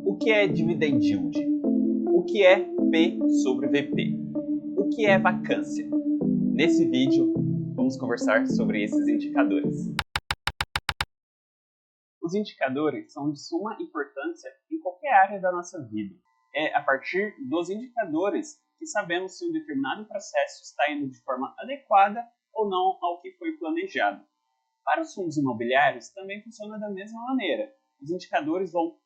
O que é dividend yield? O que é P sobre VP? O que é vacância? Nesse vídeo, vamos conversar sobre esses indicadores. Os indicadores são de suma importância em qualquer área da nossa vida. É a partir dos indicadores que sabemos se um determinado processo está indo de forma adequada ou não ao que foi planejado. Para os fundos imobiliários, também funciona da mesma maneira. Os indicadores vão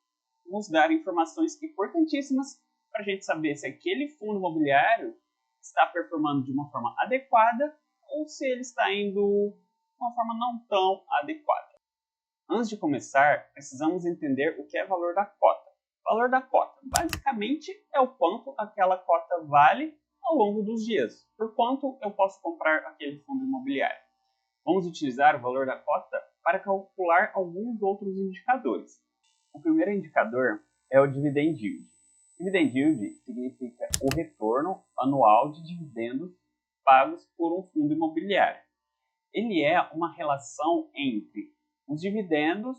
nos dar informações importantíssimas para a gente saber se aquele fundo imobiliário está performando de uma forma adequada ou se ele está indo de uma forma não tão adequada. Antes de começar, precisamos entender o que é valor da cota. Valor da cota, basicamente, é o quanto aquela cota vale ao longo dos dias. Por quanto eu posso comprar aquele fundo imobiliário. Vamos utilizar o valor da cota para calcular alguns outros indicadores. O primeiro indicador é o dividend yield. Dividend yield significa o retorno anual de dividendos pagos por um fundo imobiliário. Ele é uma relação entre os dividendos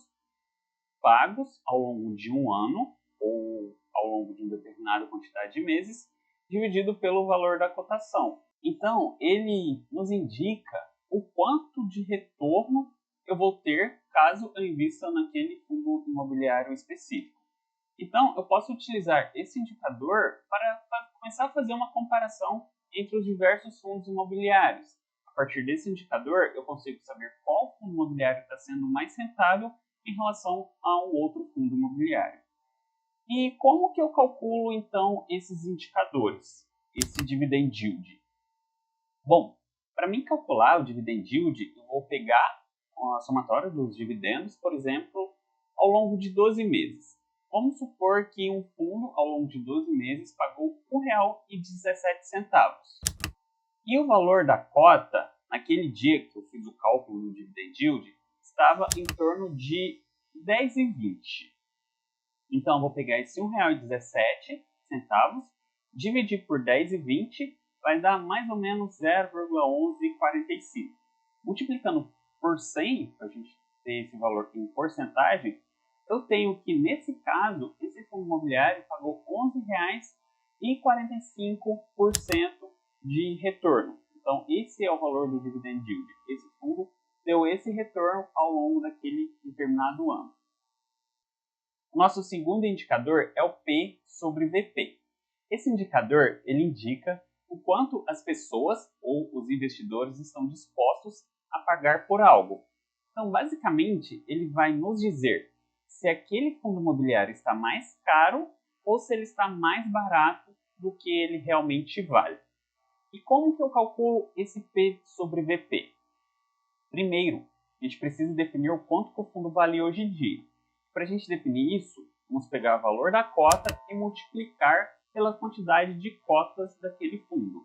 pagos ao longo de um ano ou ao longo de uma determinada quantidade de meses, dividido pelo valor da cotação. Então, ele nos indica o quanto de retorno eu vou ter caso eu invista naquele fundo imobiliário específico. Então, eu posso utilizar esse indicador para começar a fazer uma comparação entre os diversos fundos imobiliários. A partir desse indicador, eu consigo saber qual fundo imobiliário está sendo mais rentável em relação a um outro fundo imobiliário. E como que eu calculo, então, esses indicadores, esse dividend yield? Bom, para mim calcular o dividend yield, eu vou pegar a somatória dos dividendos, por exemplo, ao longo de 12 meses. Vamos supor que um fundo, ao longo de 12 meses, pagou R$ 1,17. E o valor da cota, naquele dia que eu fiz o cálculo do dividend yield, estava em torno de R$ 10,20. Então, eu vou pegar esse R$ 1,17, dividir por 10,20, vai dar mais ou menos 0,1145. Multiplicando por 100, para a gente ter esse valor em porcentagem, eu tenho que, nesse caso, esse fundo imobiliário pagou R$ 11,45% de retorno. Então, esse é o valor do dividend yield. Esse fundo deu esse retorno ao longo daquele determinado ano. O nosso segundo indicador é o P sobre VP. Esse indicador ele indica o quanto as pessoas ou os investidores estão dispostos a pagar por algo. Então, basicamente, ele vai nos dizer se aquele fundo imobiliário está mais caro ou se ele está mais barato do que ele realmente vale. E como que eu calculo esse P sobre VP? Primeiro, a gente precisa definir o quanto que o fundo vale hoje em dia. Para a gente definir isso, vamos pegar o valor da cota e multiplicar pela quantidade de cotas daquele fundo.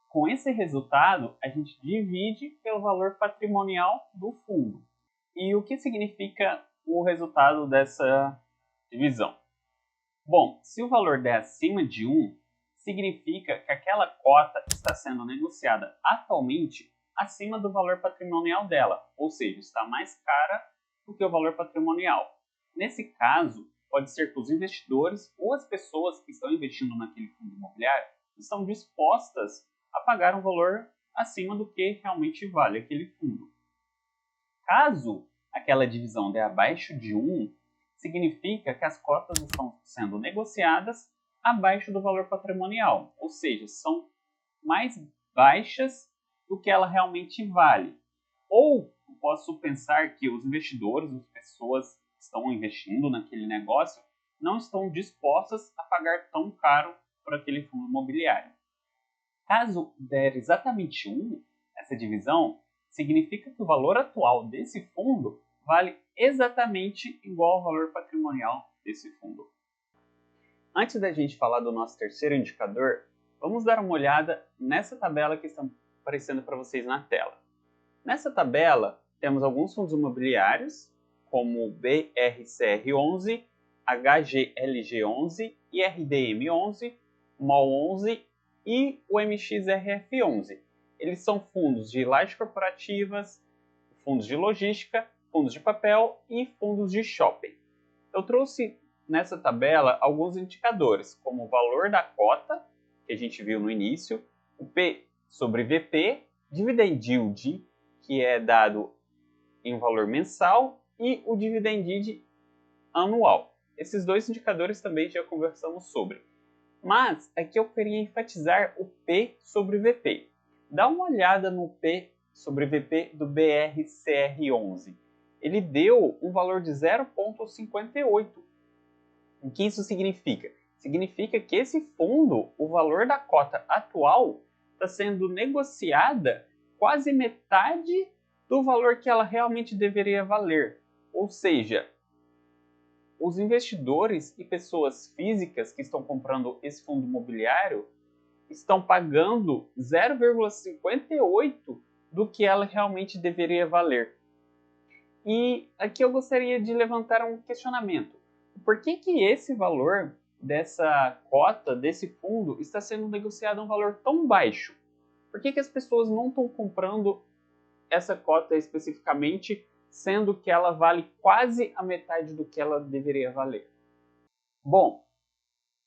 Com esse resultado, a gente divide pelo valor patrimonial do fundo. E o que significa o resultado dessa divisão? Bom, se o valor der acima de 1, significa que aquela cota está sendo negociada atualmente acima do valor patrimonial dela, ou seja, está mais cara do que o valor patrimonial. Nesse caso, pode ser que os investidores ou as pessoas que estão investindo naquele fundo imobiliário estão dispostas a pagar um valor acima do que realmente vale aquele fundo. Caso aquela divisão der abaixo de 1, significa que as cotas estão sendo negociadas abaixo do valor patrimonial, ou seja, são mais baixas do que ela realmente vale. Ou posso pensar que os investidores, as pessoas que estão investindo naquele negócio, não estão dispostas a pagar tão caro por aquele fundo imobiliário. Caso der exatamente 1, essa divisão significa que o valor atual desse fundo vale exatamente igual ao valor patrimonial desse fundo. Antes da gente falar do nosso terceiro indicador, vamos dar uma olhada nessa tabela que está aparecendo para vocês na tela. Nessa tabela, temos alguns fundos imobiliários, como o BRCR11, HGLG11, IRDM11, MOL11 e o MXRF11. Eles são fundos de lajes corporativas, fundos de logística, fundos de papel e fundos de shopping. Eu trouxe nessa tabela alguns indicadores, como o valor da cota, que a gente viu no início, o P sobre VP, dividend yield, que é dado em um valor mensal, e o dividend yield anual. Esses dois indicadores também já conversamos sobre. Mas aqui eu queria enfatizar o P sobre VP. Dá uma olhada no P sobre VP do BRCR11. Ele deu um valor de 0,58. O que isso significa? Significa que esse fundo, o valor da cota atual, está sendo negociada quase metade do valor que ela realmente deveria valer. Ou seja, os investidores e pessoas físicas que estão comprando esse fundo imobiliário estão pagando 0,58 do que ela realmente deveria valer. E aqui eu gostaria de levantar um questionamento. Por que esse valor dessa cota, desse fundo, está sendo negociado a um valor tão baixo? Por que as pessoas não estão comprando essa cota especificamente, sendo que ela vale quase a metade do que ela deveria valer? Bom,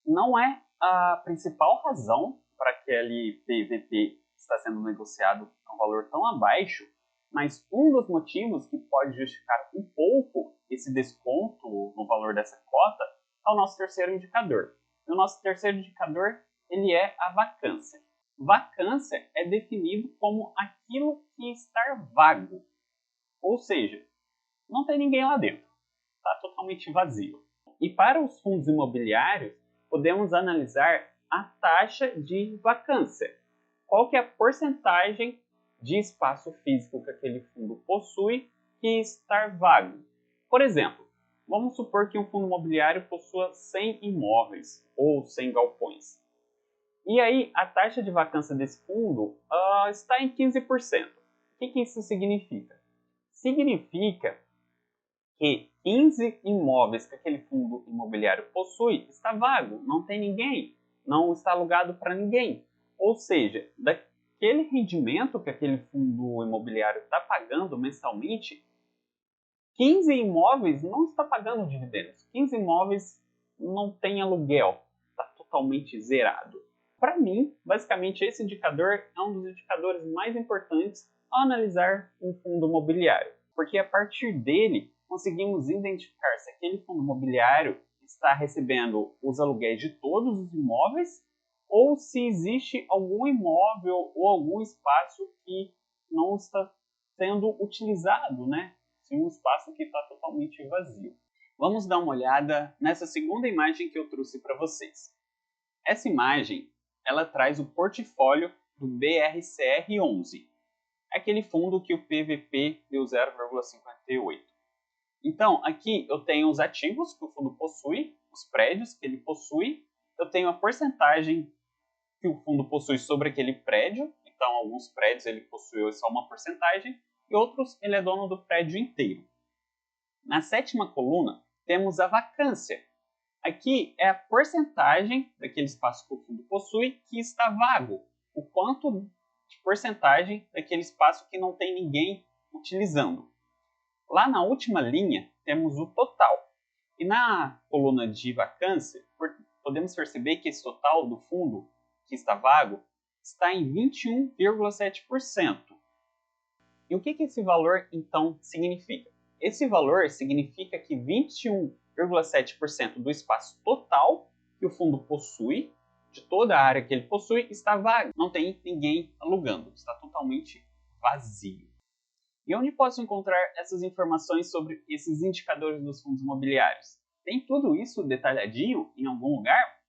não é a principal razão para que aquele PVP está sendo negociado a um valor tão abaixo, mas um dos motivos que pode justificar um pouco esse desconto no valor dessa cota é o nosso terceiro indicador. E o nosso terceiro indicador, ele é a vacância. Vacância é definido como aquilo que está vago, ou seja, não tem ninguém lá dentro, está totalmente vazio. E para os fundos imobiliários, podemos analisar a taxa de vacância. Qual que é a porcentagem de espaço físico que aquele fundo possui que está vago? Por exemplo, vamos supor que um fundo imobiliário possua 100 imóveis ou 100 galpões. E aí, a taxa de vacância desse fundo está em 15%. O que isso significa? Significa que 15 imóveis que aquele fundo imobiliário possui está vago, não tem ninguém, não está alugado para ninguém. Ou seja, daquele rendimento que aquele fundo imobiliário está pagando mensalmente, 15 imóveis não está pagando dividendos, 15 imóveis não tem aluguel, está totalmente zerado. Para mim, basicamente, esse indicador é um dos indicadores mais importantes ao analisar um fundo imobiliário, porque a partir dele conseguimos identificar se aquele fundo imobiliário está recebendo os aluguéis de todos os imóveis ou se existe algum imóvel ou algum espaço que não está sendo utilizado, né? Se um espaço que está totalmente vazio. Vamos dar uma olhada nessa segunda imagem que eu trouxe para vocês. Essa imagem, ela traz o portfólio do BRCR11, aquele fundo que o PVP deu 0,58. Então, aqui eu tenho os ativos que o fundo possui, os prédios que ele possui, eu tenho a porcentagem que o fundo possui sobre aquele prédio, então alguns prédios ele possui só uma porcentagem, e outros ele é dono do prédio inteiro. Na sétima coluna, temos a vacância. Aqui é a porcentagem daquele espaço que o fundo possui que está vago, o quanto de porcentagem daquele espaço que não tem ninguém utilizando. Lá na última linha, temos o total. E na coluna de vacância, podemos perceber que esse total do fundo que está vago está em 21,7%. E o que esse valor, então, significa? Esse valor significa que 21,7% do espaço total que o fundo possui, de toda a área que ele possui, está vago. Não tem ninguém alugando, está totalmente vazio. E onde posso encontrar essas informações sobre esses indicadores dos fundos imobiliários? Tem tudo isso detalhadinho em algum lugar?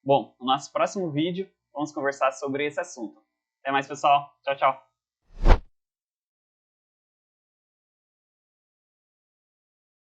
Bom, no nosso próximo vídeo vamos conversar sobre esse assunto. Até mais, pessoal. Tchau, tchau.